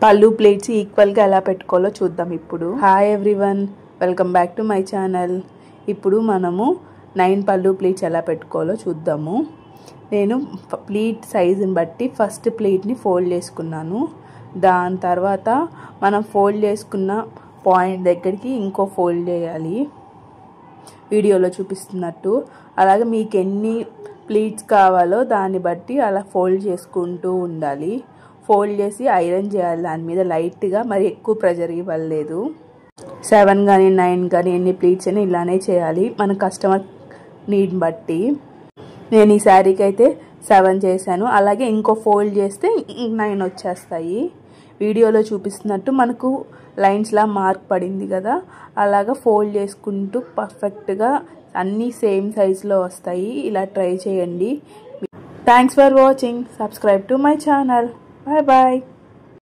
పళ్ళు ప్లేట్స్ ఈక్వల్గా ఎలా పెట్టుకోవాలో చూద్దాం ఇప్పుడు. Hi everyone, welcome back to my channel. ఇప్పుడు మనము 9 పళ్ళు ప్లేట్స్ ఎలా పెట్టుకోవాలో చూద్దాము. నేను ప్లేట్ సైజుని బట్టి ఫస్ట్ ప్లేట్ని ఫోల్డ్ చేసుకున్నాను. దాని తర్వాత మనం ఫోల్డ్ చేసుకున్న పాయింట్ దగ్గరికి ఇంకో ఫోల్డ్ చేయాలి, వీడియోలో చూపిస్తున్నట్టు. అలాగే మీకు ఎన్ని ప్లేట్స్ కావాలో దాన్ని బట్టి అలా ఫోల్డ్ చేసుకుంటూ ఉండాలి. ఫోల్డ్ చేసి ఐరన్ చేయాలి దాని మీద లైట్గా, మరి ఎక్కువ ప్రెజర్ ఇవ్వలేదు. 7 కానీ 9 కానీ ఎన్ని ప్లేట్స్ అయినా ఇలానే చేయాలి మన కస్టమర్ నీడ్ బట్టి. నేను ఈ శారీకి అయితే 7 చేశాను. అలాగే ఇంకో ఫోల్డ్ చేస్తే 9 వచ్చేస్తాయి. వీడియోలో చూపిస్తున్నట్టు మనకు లైన్స్లా మార్క్ పడింది కదా, అలాగా ఫోల్డ్ చేసుకుంటూ పర్ఫెక్ట్గా అన్నీ సేమ్ సైజులో వస్తాయి. ఇలా ట్రై చేయండి. Thanks for watching. Subscribe to my channel. Bye bye.